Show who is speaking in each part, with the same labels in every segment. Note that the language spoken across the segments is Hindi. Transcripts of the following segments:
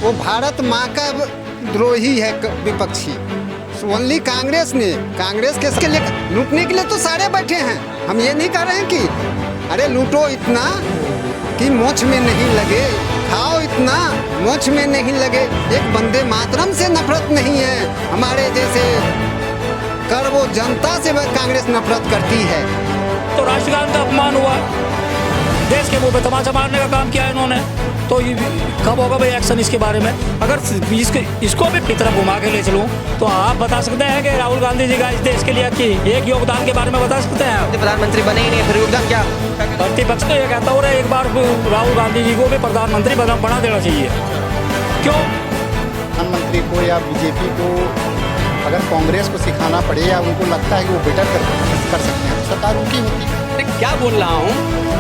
Speaker 1: वो भारत माँ का द्रोही है विपक्षी। ओनली कांग्रेस के लिए लूटने के लिए तो सारे बैठे हैं। हम ये नहीं कह रहे हैं कि अरे लूटो इतना कि मोछ में नहीं लगे, खाओ इतना मोछ में नहीं लगे। एक वंदे मातरम से नफरत नहीं है हमारे जैसे कर वो जनता से कांग्रेस नफरत करती है।
Speaker 2: तो राष्ट्रगान का अपमान हुआ, देश के मुंह पे तमाचा मारने का काम किया इन्होंने। तो कब होगा भाई एक्शन इसके बारे में? अगर इसको भी की तरफ घुमा के ले चलूँ तो आप बता सकते हैं कि राहुल गांधी जी का इस देश के लिए कि एक योगदान के बारे में बता सकते हैं?
Speaker 3: प्रधानमंत्री बने ही नहीं, फिर योगदान क्या?
Speaker 2: प्रतिपक्ष तो ये कहता हो रहा है एक बार राहुल गांधी जी को भी प्रधानमंत्री बना देना चाहिए। क्यों?
Speaker 4: प्रधानमंत्री को या बीजेपी को अगर कांग्रेस को सिखाना पड़े या उनको लगता है कि वो बेटर कर सकते हैं तो सरकार उनकी होती है।
Speaker 3: क्या बोल रहा हूँ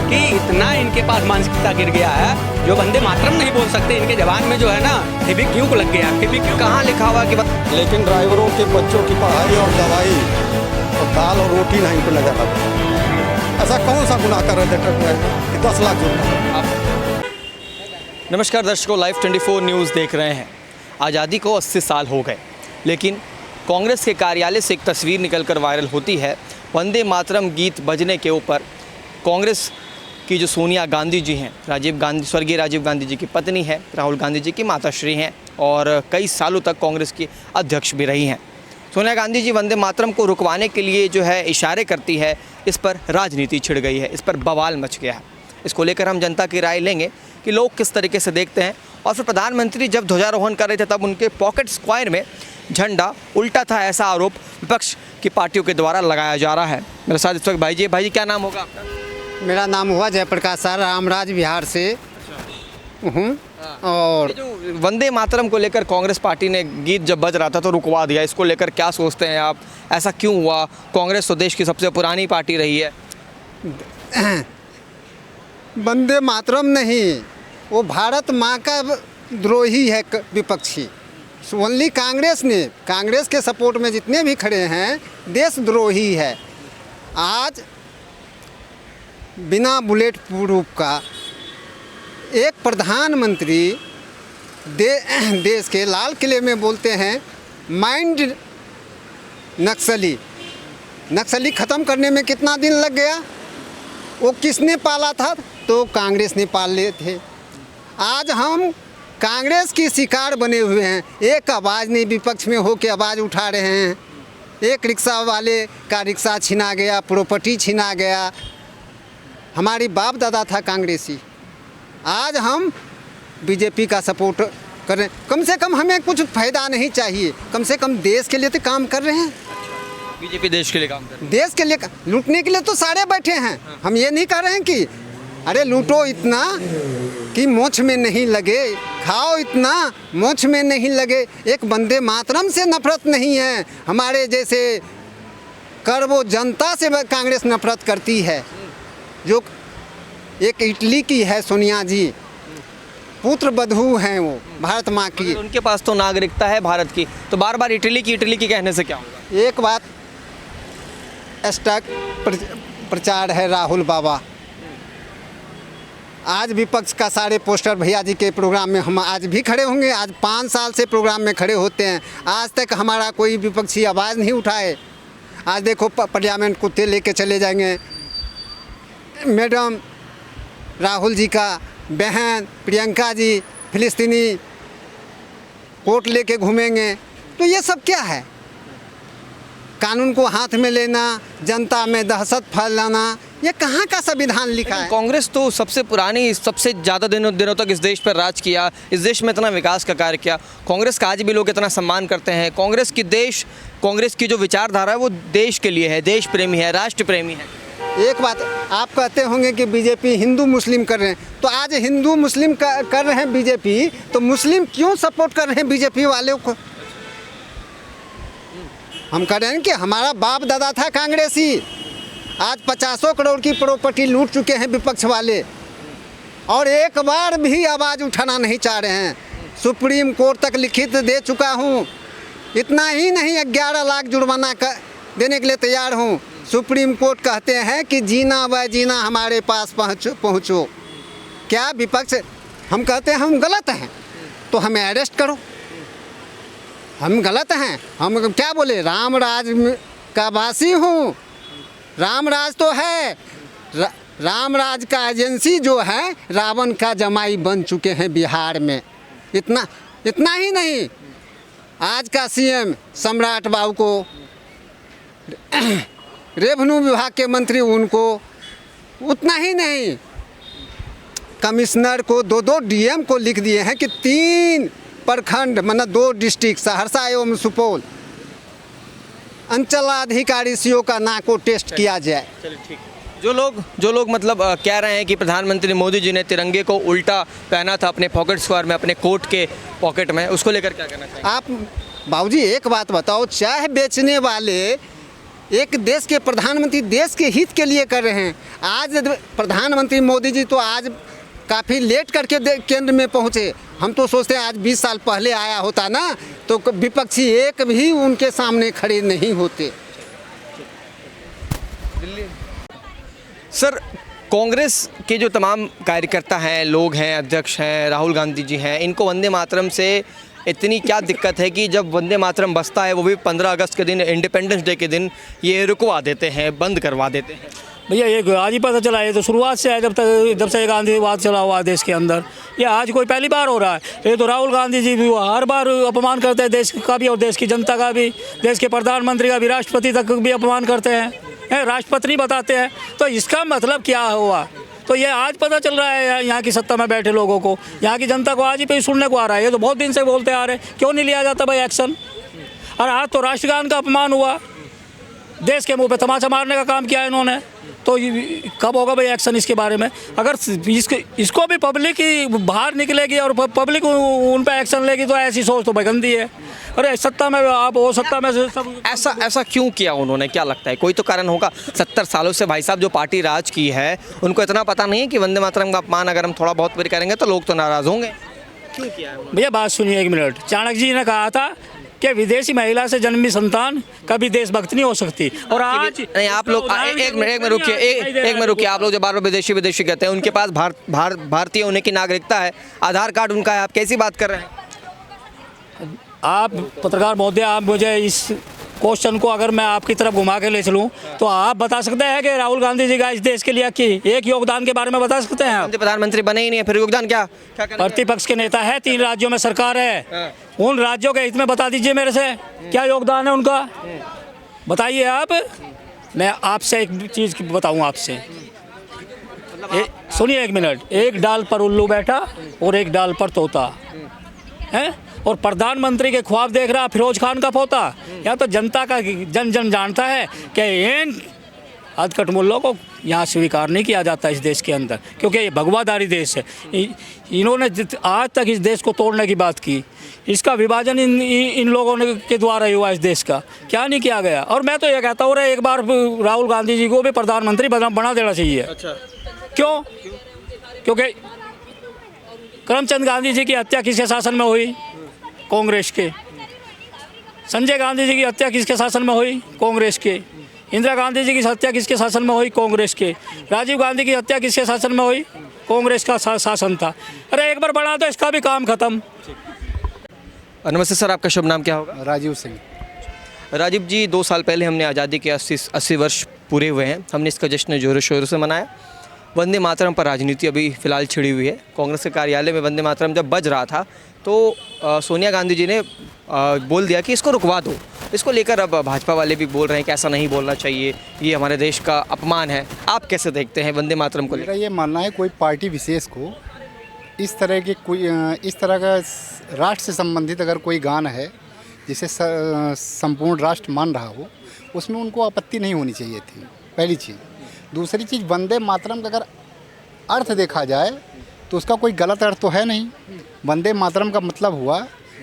Speaker 3: कि इतना इनके पास मानसिकता गिर गया है, जो वंदे मातरम नहीं बोल सकते, इनके जवान में जो है ना फेविक्विक लग गया। फेविक्विक कहाँ लिखा हुआ कि
Speaker 5: लेकिन ड्राइवरों के बच्चों की पढ़ाई और दवाई और दाल और रोटी नहीं पे लगा था। ऐसा कौन सा गुनाह कर रहे थे ट्रक में कि 10 लाख जुर्माना?
Speaker 3: नमस्कार दर्शकों, लाइव 24 न्यूज़ देख रहे हैं। आज़ादी को 80 साल हो गए, लेकिन कांग्रेस के कार्यालय से एक तस्वीर निकलकर वायरल होती है। वंदे मातरम गीत बजने के ऊपर कांग्रेस की जो सोनिया गांधी जी हैं, स्वर्गीय राजीव गांधी जी की पत्नी है, राहुल गांधी जी की माताश्री हैं और कई सालों तक कांग्रेस की अध्यक्ष भी रही हैं। सोनिया गांधी जी वंदे मातरम को रुकवाने के लिए जो है इशारे करती है, इस पर राजनीति छिड़ गई है, इस पर बवाल मच गया है। इसको लेकर हम जनता की राय लेंगे कि लोग किस तरीके से देखते हैं। और फिर प्रधानमंत्री जब ध्वजारोहण कर रहे थे तब उनके पॉकेट स्क्वायर में झंडा उल्टा था, ऐसा आरोप विपक्ष की पार्टियों के द्वारा लगाया जा रहा है। मेरे साथ इस वक्त भाई जी क्या नाम होगा आपका?
Speaker 1: मेरा नाम हुआ जयप्रकाश सर, रामराज बिहार से हूँ। और
Speaker 3: जो वंदे मातरम को लेकर कांग्रेस पार्टी ने गीत जब बज रहा था तो रुकवा दिया, इसको लेकर क्या सोचते हैं आप? ऐसा क्यों हुआ? कांग्रेस तो देश की सबसे पुरानी पार्टी रही है।
Speaker 1: वंदे मातरम नहीं, वो भारत माँ का द्रोही है विपक्षी। ओनली कांग्रेस के सपोर्ट में जितने भी खड़े हैं देशद्रोही है। आज बिना बुलेट प्रूफ का एक प्रधानमंत्री देश के लाल किले में बोलते हैं माइंड नक्सली ख़त्म करने में कितना दिन लग गया? वो किसने पाला था? तो कांग्रेस ने पाल लिए थे। आज हम कांग्रेस की शिकार बने हुए हैं। एक आवाज़ नहीं विपक्ष में हो के आवाज़ उठा रहे हैं। एक रिक्शा वाले का रिक्शा छीना गया, प्रॉपर्टी छीना गया। हमारी बाप दादा था कांग्रेसी, आज हम बीजेपी का सपोर्ट कर रहे हैं। कम से कम हमें कुछ फ़ायदा नहीं चाहिए, कम से कम देश के लिए तो काम कर रहे हैं।
Speaker 3: बीजेपी देश के लिए काम कर रही है।
Speaker 1: देश के लिए लूटने के लिए तो सारे बैठे हैं। हम ये नहीं कह रहे हैं कि अरे लूटो इतना कि मोछ में नहीं लगे, खाओ इतना मोछ में नहीं लगे। एक वंदे मातरम से नफरत नहीं है हमारे जैसे कर वो जनता से कांग्रेस नफरत करती है। जो एक इटली की है सोनिया जी, पुत्र बधू हैं वो भारत माँ की।
Speaker 3: उनके पास तो नागरिकता है भारत की, तो बार बार इटली की कहने से क्या होगा?
Speaker 1: एक बात स्टक प्रचार है राहुल बाबा। आज विपक्ष का सारे पोस्टर भैया जी के प्रोग्राम में हम आज भी खड़े होंगे। आज 5 साल से प्रोग्राम में खड़े होते हैं, आज तक हमारा कोई विपक्षी आवाज़ नहीं उठाए। आज देखो पार्लियामेंट कुत्ते लेके चले जाएंगे। मैडम राहुल जी का बहन प्रियंका जी फिलिस्तीनी कोर्ट लेके घूमेंगे। तो ये सब क्या है? कानून को हाथ में लेना, जनता में दहशत फैलाना, ये कहाँ का संविधान लिखा है?
Speaker 3: कांग्रेस तो सबसे पुरानी, सबसे ज़्यादा दिनों तक इस देश पर राज किया, इस देश में इतना विकास का कार्य किया। कांग्रेस का आज भी लोग इतना सम्मान करते हैं। कांग्रेस की जो विचारधारा है वो देश के लिए है, देश प्रेमी है, राष्ट्र प्रेमी है।
Speaker 1: एक बात आप कहते होंगे कि बीजेपी हिंदू मुस्लिम कर रहे हैं, तो आज हिंदू मुस्लिम कर रहे हैं बीजेपी, तो मुस्लिम क्यों सपोर्ट कर रहे हैं बीजेपी वालों को? हम कह रहे हैं कि हमारा बाप दादा था कांग्रेसी। आज 50 करोड़ की प्रॉपर्टी लूट चुके हैं विपक्ष वाले और एक बार भी आवाज़ उठाना नहीं चाह रहे हैं। सुप्रीम कोर्ट तक लिखित दे चुका हूँ। इतना ही नहीं, 11 लाख जुर्माना देने के लिए तैयार हूँ। सुप्रीम कोर्ट कहते हैं कि जीना व जीना हमारे पास पहुँचो। क्या विपक्ष हम कहते हैं हम गलत हैं? तो हमें अरेस्ट करो। हम गलत हैं, हम क्या बोले, राम राज का वासी हूँ, राम राज तो है, राम राज का एजेंसी जो है रावण का जमाई बन चुके हैं बिहार में। इतना ही नहीं, आज का सीएम सम्राट बाबू को, रेवेन्यू विभाग के मंत्री उनको, उतना ही नहीं, कमिश्नर को 2-2 डीएम को लिख दिए हैं कि 3 प्रखंड मतलब 2 डिस्ट्रिक्ट सहरसा एवं सुपौल अंचलाधिकारी सीओ का ना को टेस्ट किया जाए।
Speaker 3: चलिए ठीक। जो लोग मतलब कह रहे हैं कि प्रधानमंत्री मोदी जी ने तिरंगे को उल्टा पहना था अपने पॉकेट स्क्वायर में, अपने कोट के पॉकेट में, उसको लेकर क्या कहना चाहिए?
Speaker 1: आप बाबूजी एक बात बताओ, चाय बेचने वाले एक देश के प्रधानमंत्री देश के हित के लिए कर रहे हैं। आज प्रधानमंत्री मोदी जी तो आज काफ़ी लेट करके केंद्र में पहुँचे। हम तो सोचते हैं आज 20 साल पहले आया होता ना तो विपक्षी एक भी उनके सामने खड़े नहीं होते।
Speaker 3: सर, कांग्रेस के जो तमाम कार्यकर्ता हैं, लोग हैं, अध्यक्ष हैं, राहुल गांधी जी हैं, इनको वंदे मातरम से इतनी क्या दिक्कत है कि जब वंदे मातरम बजता है वो भी 15 अगस्त के दिन, इंडिपेंडेंस डे के दिन, ये रुकवा देते हैं, बंद करवा देते हैं?
Speaker 2: भैया ये आज ही पता चला है, तो शुरुआत से है, जब से गांधीवाद चला हुआ है देश के अंदर। ये आज कोई पहली बार हो रहा है। ये तो राहुल गांधी जी भी हर बार अपमान करते हैं देश का भी और देश की जनता का भी, देश के प्रधानमंत्री का भी, राष्ट्रपति तक भी अपमान करते हैं, राष्ट्रपति नहीं बताते हैं। तो इसका मतलब क्या हुआ? तो ये आज पता चल रहा है यहाँ की सत्ता में बैठे लोगों को, यहाँ की जनता को आज ही पे सुनने को आ रहा है। ये तो बहुत दिन से बोलते आ रहे, क्यों नहीं लिया जाता भाई एक्शन? और आज तो राष्ट्रगान का अपमान हुआ, देश के मुंह पे तमाचा मारने का काम किया इन्होंने। तो कब होगा भाई एक्शन इसके बारे में? अगर इसको भी पब्लिक ही बाहर निकलेगी और पब्लिक उन पे एक्शन लेगी तो ऐसी सोच तो भाई गंदी है। अरे सत्ता में आप हो, सत्ता में से सब
Speaker 3: ऐसा क्यों किया उन्होंने? क्या लगता है कोई तो कारण होगा? 70 सालों से भाई साहब जो पार्टी राज की है उनको इतना पता नहीं है कि वंदे मातरम का अपमान अगर हम थोड़ा बहुत भी करेंगे तो लोग तो नाराज़ होंगे? क्यों किया है?
Speaker 2: भैया बात सुनिए 1 मिनट। चाणक्य जी ने कहा था कि विदेशी महिला से जन्मी संतान कभी देशभक्त नहीं हो सकती। और आज
Speaker 3: नहीं, आप लोग एक मिनट रुकिए। आप लोग जो बार बार विदेशी कहते हैं, उनके पास भारतीय होने की नागरिकता है, आधार कार्ड उनका है, आप कैसी बात कर रहे हैं?
Speaker 2: आप पत्रकार महोदय, आप मुझे इस क्वेश्चन को अगर मैं आपकी तरफ घुमा के ले चलूं तो आप बता सकते हैं कि राहुल गांधी जी का इस देश के लिए एक योगदान के बारे में बता सकते हैं आप?
Speaker 3: प्रधानमंत्री बने ही नहीं है, फिर योगदान क्या?
Speaker 2: प्रतिपक्ष के नेता है, 3 राज्यों में सरकार है, उन राज्यों के हित में बता दीजिए मेरे से क्या योगदान है उनका, बताइए आप। मैं आपसे एक चीज़ बताऊँ आपसे, सुनिए 1 मिनट। एक डाल पर उल्लू बैठा और एक डाल पर तोता है, और प्रधानमंत्री के ख्वाब देख रहा फिरोज खान का पोता। यहाँ तो जनता का जन जानता है कि इन अधकट मुल्लों को यहाँ स्वीकार नहीं किया जाता इस देश के अंदर, क्योंकि ये भगवादारी देश है। इन्होंने आज तक इस देश को तोड़ने की बात की, इसका विभाजन इन लोगों ने के द्वारा ही हुआ इस देश का, क्या नहीं किया गया। और मैं तो ये कहता हूँ एक बार राहुल गांधी जी को भी प्रधानमंत्री बना देना चाहिए।
Speaker 3: अच्छा,
Speaker 2: क्यों? क्योंकि करमचंद गांधी जी की हत्या किसके शासन में हुई? कांग्रेस के। संजय गांधी जी की हत्या किसके शासन में हुई? कांग्रेस के। इंदिरा गांधी जी की हत्या किसके शासन में हुई? कांग्रेस के। राजीव गांधी की हत्या किसके शासन में हुई? कांग्रेस का शासन था। अरे एक बार बढ़ा तो इसका भी काम खत्म।
Speaker 3: नमस्ते सर, आपका शुभ नाम क्या होगा?
Speaker 4: राजीव सिंह।
Speaker 3: राजीव जी, 2 साल पहले हमने आज़ादी के 80 वर्ष पूरे हुए हैं। हमने इसका जश्न जोरों शोरों से मनाया। वंदे मातरम पर राजनीति अभी फ़िलहाल छिड़ी हुई है। कांग्रेस के कार्यालय में वंदे मातरम जब बज रहा था तो सोनिया गांधी जी ने बोल दिया कि इसको रुकवा दो। इसको लेकर अब भाजपा वाले भी बोल रहे हैं कि ऐसा नहीं बोलना चाहिए, ये हमारे देश का अपमान है। आप कैसे देखते हैं वंदे मातरम को?
Speaker 4: मेरा ये मानना है कोई पार्टी विशेष को इस तरह का राष्ट्र से संबंधित अगर कोई गान है जिसे संपूर्ण राष्ट्र मान रहा हो, उसमें उनको आपत्ति नहीं होनी चाहिए थी, पहली चीज़। दूसरी चीज़, वंदे मातरम का अगर अर्थ देखा जाए तो उसका कोई गलत अर्थ तो है नहीं। वंदे मातरम का मतलब हुआ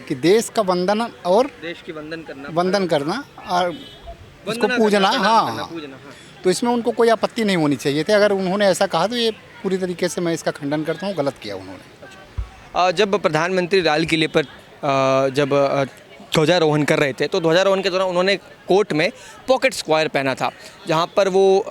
Speaker 4: कि देश का वंदन और
Speaker 3: देश की वंदन करना और उसको पूजना। हाँ, तो इसमें उनको कोई आपत्ति नहीं होनी चाहिए थी। अगर उन्होंने ऐसा कहा तो ये पूरी तरीके से मैं इसका खंडन करता हूँ, गलत किया उन्होंने। जब प्रधानमंत्री लाल किले पर जब ध्वजारोहण कर रहे थे तो ध्वजारोहण के दौरान उन्होंने कोट में पॉकेट स्क्वायर पहना था, जहाँ पर वो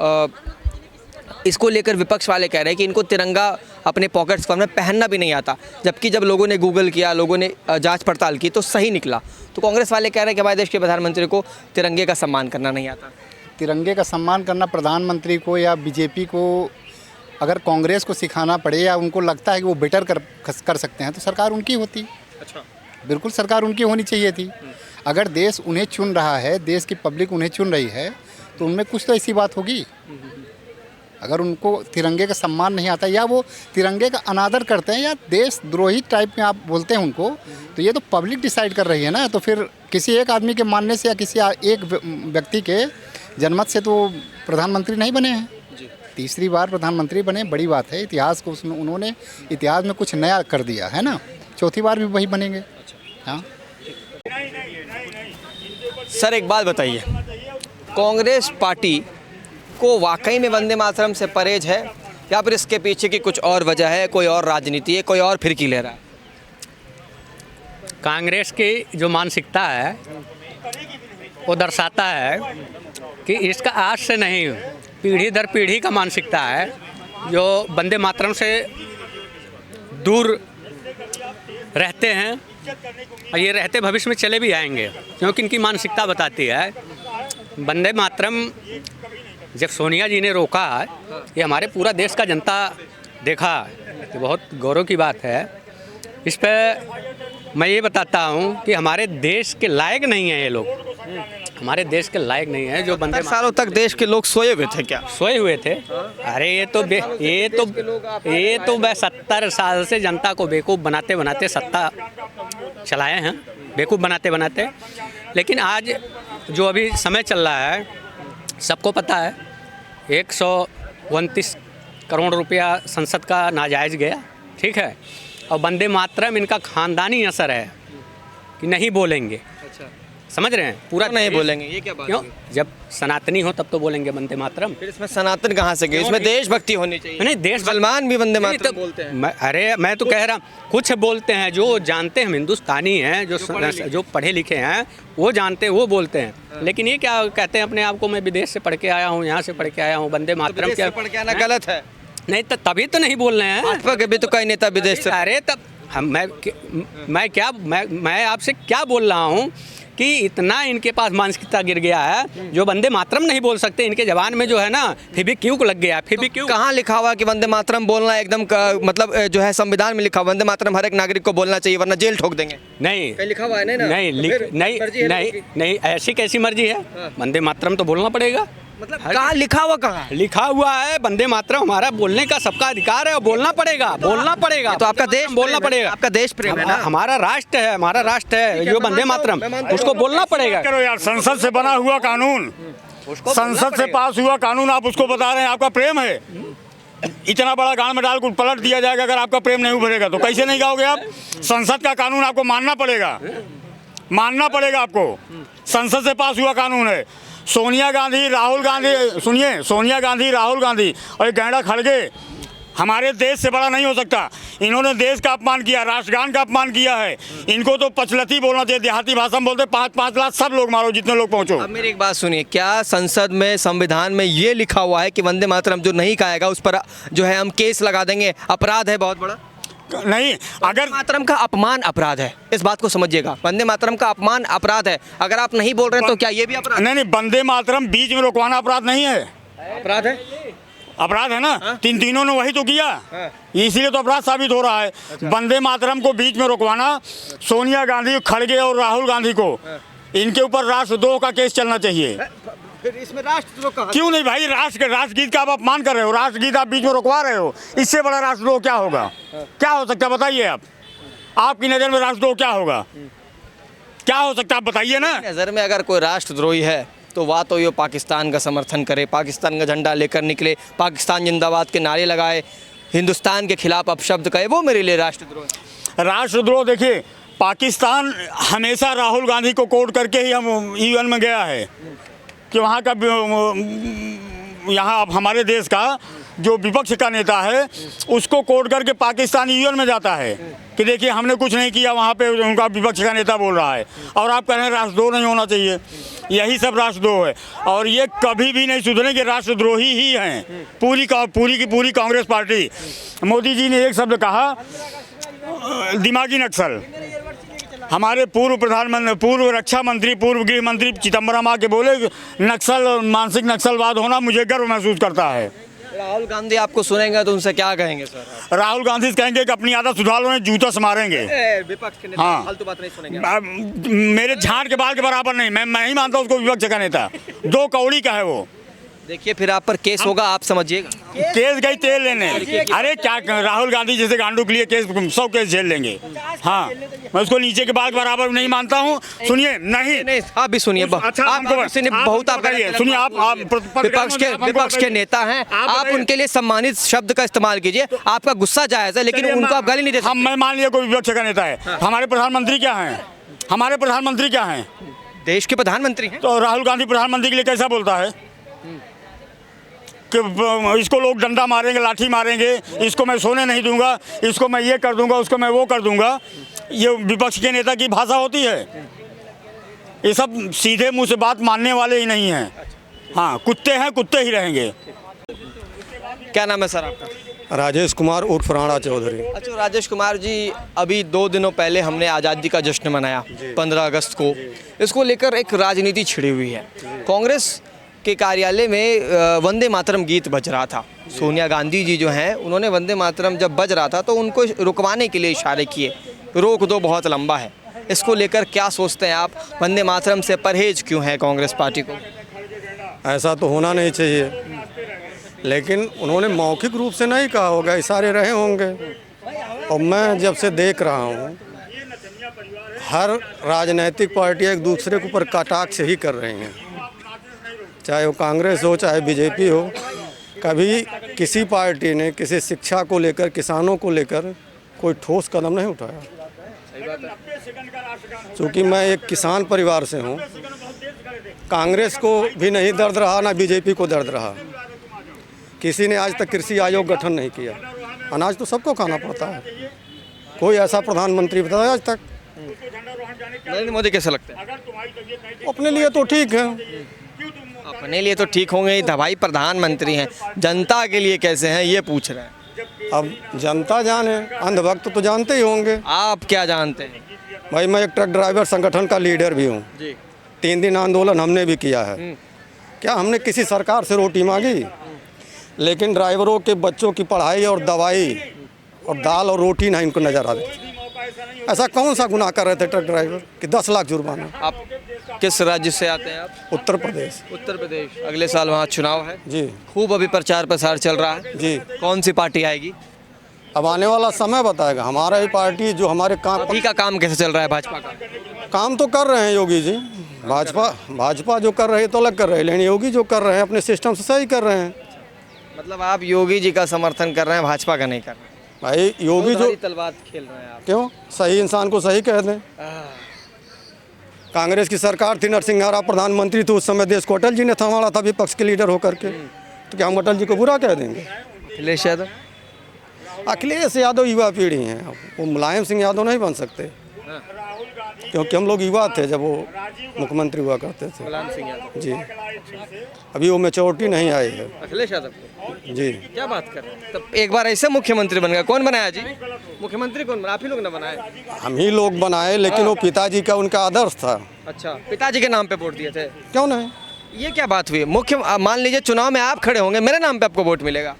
Speaker 3: इसको लेकर विपक्ष वाले कह रहे हैं कि इनको तिरंगा अपने पॉकेट्स में पहनना भी नहीं आता, जबकि जब लोगों ने गूगल किया, लोगों ने जांच पड़ताल की तो सही निकला। तो कांग्रेस वाले कह रहे हैं कि हमारे देश के प्रधानमंत्री को तिरंगे का सम्मान करना नहीं आता।
Speaker 4: तिरंगे का सम्मान करना प्रधानमंत्री को या बीजेपी को अगर कांग्रेस को सिखाना पड़े या उनको लगता है कि वो बेटर कर सकते हैं तो सरकार उनकी होती।
Speaker 3: अच्छा,
Speaker 4: बिल्कुल सरकार उनकी होनी चाहिए थी। अगर देश उन्हें चुन रहा है, देश की पब्लिक उन्हें चुन रही है तो उनमें कुछ तो ऐसी बात होगी। अगर उनको तिरंगे का सम्मान नहीं आता या वो तिरंगे का अनादर करते हैं या देशद्रोही टाइप में आप बोलते हैं उनको, तो ये तो पब्लिक डिसाइड कर रही है ना। तो फिर किसी एक आदमी के मानने से या किसी एक व्यक्ति के जनमत से तो प्रधानमंत्री नहीं बने हैं। तीसरी बार प्रधानमंत्री बने, बड़ी बात है। इतिहास को उन्होंने इतिहास में कुछ नया कर दिया है ना। चौथी बार भी वही बनेंगे। हाँ
Speaker 3: सर एक बात बताइए, कांग्रेस पार्टी को वाकई में वंदे मातरम से परहेज है या फिर इसके पीछे की कुछ और वजह है, कोई और राजनीति है, कोई और फिरकी ले रहा है?
Speaker 6: कांग्रेस की जो मानसिकता है वो दर्शाता है कि इसका आज से नहीं, पीढ़ी दर पीढ़ी का मानसिकता है जो वंदे मातरम से दूर रहते हैं और ये रहते भविष्य में चले भी आएंगे, क्योंकि इनकी मानसिकता बताती है। वंदे मातरम जब सोनिया जी ने रोका है, ये हमारे पूरा देश का जनता देखा, ये बहुत गौरव की बात है। इस पर मैं ये बताता हूँ कि हमारे देश के लायक नहीं है ये लोग, हमारे देश के लायक नहीं है। जो बंदे
Speaker 3: सालों तक देश के लोग सोए हुए थे क्या?
Speaker 6: सोए हुए थे। अरे ये तो 70 साल से जनता को बेवकूफ़ बनाते बनाते सत्ता चलाए हैं, बेवकूफ़ बनाते बनाते। लेकिन आज जो अभी समय चल रहा है, सबको पता है 129 करोड़ रुपया संसद का नाजायज़ गया, ठीक है। और वंदे मातरम इनका ख़ानदानी असर है कि नहीं बोलेंगे। समझ रहे हैं? पूरा
Speaker 3: नहीं बोलेंगे, ये क्या बात?
Speaker 6: क्यों? जब सनातनी हो तब तो बोलेंगे वंदे मातरम।
Speaker 3: फिर इसमें सनातन कहाँ से गए? इसमें देशभक्ति होनी चाहिए।
Speaker 6: नहीं, देश
Speaker 3: मुसलमान भी वंदे मातरम बोलते हैं।
Speaker 6: अरे मैं तो कह रहा हूँ, कुछ बोलते हैं जो जानते हैं, हिंदुस्तानी हैं, जो पढ़े लिखे हैं वो जानते हैं, वो बोलते हैं। लेकिन ये क्या कहते हैं अपने आप को, मैं विदेश से पढ़ के आया हूँ, यहाँ से पढ़ के आया हूँ, वंदे मातरम क्या
Speaker 3: पढ़ के आना गलत है?
Speaker 6: नहीं तो तभी तो नहीं बोल रहे हैं।
Speaker 3: भाजपा के भी तो कई नेता विदेश से।
Speaker 6: अरे तब मैं आपसे क्या बोल रहा हूँ कि इतना इनके पास मानसिकता गिर गया है, जो वंदे मातरम नहीं बोल सकते, इनके जवान में जो है ना फेविक्विक लग गया। फेविक्विक
Speaker 3: कहाँ लिखा हुआ कि वंदे मातरम बोलना एकदम मतलब जो है संविधान में लिखा, वंदे मातरम हर एक नागरिक को बोलना चाहिए वरना जेल ठोक देंगे?
Speaker 6: नहीं,
Speaker 3: कहीं लिखा हुआ है?
Speaker 6: नहीं, ऐसी कैसी मर्जी है? वंदे मातरम तो बोलना पड़ेगा।
Speaker 3: मतलब कहाँ लिखा हुआ? कहाँ
Speaker 6: लिखा हुआ है वंदे मातरम हमारा बोलने का सबका अधिकार है और बोलना पड़ेगा। तो
Speaker 3: आपका देश
Speaker 6: बोलना पड़ेगा,
Speaker 3: आपका देश प्रेम है ना?
Speaker 6: हमारा राष्ट्र है जो वंदे मातरम, उसको बोलना पड़ेगा।
Speaker 7: करो यार, संसद से बना हुआ कानून, संसद से पास हुआ कानून आप उसको बता रहे हैं आपका प्रेम है। इतना बड़ा गांव में डाल को पलट दिया जाएगा, अगर आपका प्रेम नहीं उभरेगा तो कैसे नहीं गाओगे आप? संसद का कानून आपको मानना पड़ेगा, आपको। संसद से पास हुआ कानून है। सोनिया गांधी, राहुल गांधी, सुनिए, सोनिया गांधी, राहुल गांधी और एक गैंडा खड़गे हमारे देश से बड़ा नहीं हो सकता। इन्होंने देश का अपमान किया, राष्ट्रगान का अपमान किया है। इनको तो पचलती बोलना चाहिए, देहाती भाषा में बोलते 5-5 लाख सब लोग मारो, जितने लोग पहुंचो।
Speaker 3: अब मेरी एक बात सुनिए, क्या संसद में, संविधान में ये लिखा हुआ है कि वंदे मातरम जो नहीं गाएगा उस पर जो है हम केस लगा देंगे, अपराध है बहुत बड़ा?
Speaker 7: नहीं, अगर
Speaker 3: मातरम का अपमान अपराध है, इस बात को समझिएगा। वंदे मातरम का अपमान अपराध है, अगर आप नहीं बोल रहे हैं तो क्या ये भी अपराध?
Speaker 7: नहीं, वंदे मातरम बीच में रुकवाना अपराध नहीं है।
Speaker 3: अपराध है,
Speaker 7: अपराध है ना? तीनों ने वही तो किया, इसीलिए तो अपराध साबित हो रहा है। वंदे मातरम को बीच में रुकवाना, सोनिया गांधी, खड़गे और राहुल गांधी को इनके ऊपर राष्ट्रद्रोह का केस चलना चाहिए।
Speaker 3: फिर इसमें राष्ट्रद्रोह कहाँ?
Speaker 7: क्यों नहीं भाई? राष्ट्रगीत का आप अपमान कर रहे हो, राष्ट्रगीत आप बीच में रुकवा रहे हो, इससे बड़ा राष्ट्रद्रोह क्या होगा? क्या हो सकता है बताइए आप? आपकी नज़र में राष्ट्रद्रोह क्या होगा? क्या हो सकता है आप बताइए ना।
Speaker 3: नज़र में अगर कोई राष्ट्रद्रोही है तो वाह तो ये पाकिस्तान का समर्थन करे, पाकिस्तान का झंडा लेकर निकले, पाकिस्तान जिंदाबाद के नारे लगाए, हिंदुस्तान के खिलाफ अपशब्द कहे, वो मेरे लिए राष्ट्रद्रोह।
Speaker 7: राष्ट्रद्रोह देखिए, पाकिस्तान हमेशा राहुल गांधी को कोट करके ही हम यूएन में गया है कि वहाँ का, यहाँ हमारे देश का जो विपक्ष का नेता है उसको कोट करके पाकिस्तान यूएन में जाता है कि देखिए हमने कुछ नहीं किया, वहाँ पे उनका विपक्ष का नेता बोल रहा है और आप कह रहे हैं राष्ट्रद्रोह नहीं होना चाहिए। यही सब राष्ट्रद्रोह है और ये कभी भी नहीं सुधरे कि राष्ट्रद्रोही ही हैं पूरी की पूरी कांग्रेस पार्टी। मोदी जी ने एक शब्द कहा, दिमागी नक्सल। हमारे पूर्व प्रधानमंत्री, पूर्व रक्षा मंत्री, पूर्व गृह मंत्री चिदम्बरम आके बोले नक्सल, मानसिक नक्सलवाद होना मुझे गर्व महसूस करता है।
Speaker 3: राहुल गांधी आपको सुनेंगे तो उनसे क्या कहेंगे सर?
Speaker 7: राहुल गांधी कहेंगे कि अपनी आदत सुधार लो, जूता से मारेंगे।
Speaker 3: विपक्ष के नेता
Speaker 7: हाँ।
Speaker 3: फालतू बात नहीं सुनेंगे।
Speaker 7: मेरे झाड़ के बाल के बराबर नहीं, मैं नहीं मानता उसको विपक्ष का नेता। 2 कौड़ी का है वो।
Speaker 3: देखिए फिर आप पर केस होगा, आप समझिएगा।
Speaker 7: केस गई तेल लेने। अरे क्या राहुल गांधी जैसे गांडू के लिए केस 100 केस झेल लेंगे। हाँ, मैं उसको नीचे के बाल बराबर नहीं मानता हूँ। सुनिए, नहीं
Speaker 3: आप भी सुनिए।
Speaker 7: अच्छा,
Speaker 3: आप बहुत आप
Speaker 7: सुनिए, आप
Speaker 3: विपक्ष के नेता हैं, आप उनके लिए सम्मानित शब्द का इस्तेमाल कीजिए। आपका गुस्सा जायज है लेकिन उनको आप गाली नहीं दे सकते।
Speaker 7: हम मैं मान लिया कोई विपक्ष का नेता है। हमारे प्रधानमंत्री क्या हैं? हमारे प्रधानमंत्री क्या हैं?
Speaker 3: देश के प्रधानमंत्री हैं।
Speaker 7: तो राहुल गांधी प्रधानमंत्री के लिए कैसा बोलता है कि इसको लोग डंडा मारेंगे, लाठी मारेंगे, इसको मैं सोने नहीं दूंगा, इसको मैं ये कर दूंगा, उसको मैं वो कर दूंगा। ये विपक्ष के नेता की भाषा होती है। ये सब सीधे मुंह से बात मानने वाले ही नहीं हैं। हाँ, कुत्ते हैं, कुत्ते ही रहेंगे।
Speaker 3: क्या नाम है सर आपका?
Speaker 5: राजेश कुमार उर्फ राणा चौधरी।
Speaker 3: अच्छा राजेश कुमार जी, अभी 2 दिनों पहले हमने आज़ादी का जश्न मनाया 15 अगस्त को। इसको लेकर एक राजनीति छिड़ी हुई है। कांग्रेस के कार्यालय में वंदे मातरम गीत बज रहा था। सोनिया गांधी जी जो हैं उन्होंने वंदे मातरम जब बज रहा था तो उनको रुकवाने के लिए इशारे किए, रोक दो बहुत लंबा है। इसको लेकर क्या सोचते हैं आप? वंदे मातरम से परहेज क्यों है कांग्रेस पार्टी को?
Speaker 5: ऐसा तो होना नहीं चाहिए, लेकिन उन्होंने मौखिक रूप से नहीं कहा होगा, इशारे रहे होंगे। और मैं जब से देख रहा हूँ हर राजनीतिक पार्टी एक दूसरे के ऊपर कटाक्ष ही कर रही हैं, चाहे वो कांग्रेस हो चाहे बीजेपी हो। कभी किसी पार्टी ने किसी शिक्षा को लेकर, किसानों को लेकर कोई ठोस कदम नहीं उठाया। क्योंकि मैं एक किसान परिवार से हूँ, कांग्रेस को भी नहीं दर्द रहा ना बीजेपी को दर्द रहा। किसी ने आज तक कृषि आयोग गठन नहीं किया। अनाज तो सबको खाना पड़ता है। कोई ऐसा प्रधानमंत्री बताया आज तक?
Speaker 3: नरेंद्र मोदी कैसे लगते हैं?
Speaker 5: अपने लिए तो ठीक है।
Speaker 3: अपने लिए तो ठीक होंगे ही, दवाई प्रधानमंत्री हैं। जनता के लिए कैसे हैं ये पूछ रहे हैं।
Speaker 5: अब जनता जाने, अंधभक्त तो जानते ही होंगे।
Speaker 3: आप क्या जानते हैं?
Speaker 5: भाई मैं एक ट्रक ड्राइवर संगठन का लीडर भी हूँ। 3 दिन आंदोलन हमने भी किया है। क्या हमने किसी सरकार से रोटी मांगी? लेकिन ड्राइवरों के बच्चों की पढ़ाई और दवाई और दाल और रोटी नहीं इनको नज़र आ रही। ऐसा कौन सा गुनाह कर रहे थे ट्रक ड्राइवर कि 10 लाख जुर्माना?
Speaker 3: आप किस राज्य से आते हैं आप?
Speaker 5: उत्तर प्रदेश।
Speaker 3: उत्तर प्रदेश। अगले साल वहाँ चुनाव है
Speaker 5: जी।
Speaker 3: खूब अभी प्रचार प्रसार चल रहा है
Speaker 5: जी।
Speaker 3: कौन सी पार्टी आएगी?
Speaker 5: अब आने वाला समय बताएगा। हमारा ही पार्टी जो हमारे काम
Speaker 3: अभी का काम कैसे चल रहा है भाजपा का?
Speaker 5: काम तो कर रहे हैं योगी जी। भाजपा जो कर रही है तो अलग कर रहे हैं, लेकिन योगी जो कर रहे हैं अपने सिस्टम से सही कर रहे हैं।
Speaker 3: मतलब आप योगी जी का समर्थन कर रहे हैं, भाजपा का नहीं कर रहे?
Speaker 5: भाई योगी जो
Speaker 3: तलवार खेल रहे हैं आप।
Speaker 5: क्यों? सही इंसान को सही कह दें। कांग्रेस की सरकार थी, नरसिंहारा प्रधानमंत्री थे उस समय, देश को अटल जी ने संभाला था विपक्ष के लीडर होकर के। तो क्या हम अटल जी को बुरा कह देंगे?
Speaker 3: अखिलेश यादव?
Speaker 5: अखिलेश यादव युवा पीढ़ी हैं, वो मुलायम सिंह यादव नहीं बन सकते। क्योंकि हम लोग युवा थे जब वो मुख्यमंत्री हुआ करते थे।
Speaker 3: मुलायम सिंह यादव
Speaker 5: जी। अभी वो मैच्योरिटी नहीं आई है।
Speaker 3: अखिलेश यादव
Speaker 5: जी।
Speaker 3: क्या बात कर रहे हैं? तब एक बार ऐसे मुख्यमंत्री बन गया। कौन बनाया जी मुख्यमंत्री? कौन बना? आप ही लोग ने बनाए?
Speaker 5: हम ही लोग बनाए, लेकिन वो पिताजी का उनका आदर्श था।
Speaker 3: अच्छा, पिताजी के नाम पे वोट दिए थे?
Speaker 5: क्यों नहीं?
Speaker 3: ये क्या बात हुई? मान लीजिए चुनाव में आप खड़े होंगे, मेरे नाम पे आपको वोट मिलेगा।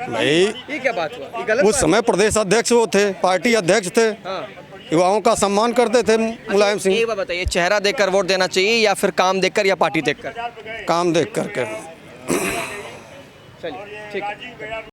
Speaker 5: भाई
Speaker 3: ये क्या बात हुआ? ये गलत
Speaker 5: उस समय प्रदेश अध्यक्ष वो थे, पार्टी अध्यक्ष थे।
Speaker 3: हाँ।
Speaker 5: युवाओं का सम्मान करते थे मुलायम सिंह।
Speaker 3: एक बात बताइए, चेहरा देखकर वोट देना चाहिए या फिर काम देखकर या पार्टी देखकर?
Speaker 5: काम देख करके।
Speaker 3: चलिए ठीक है।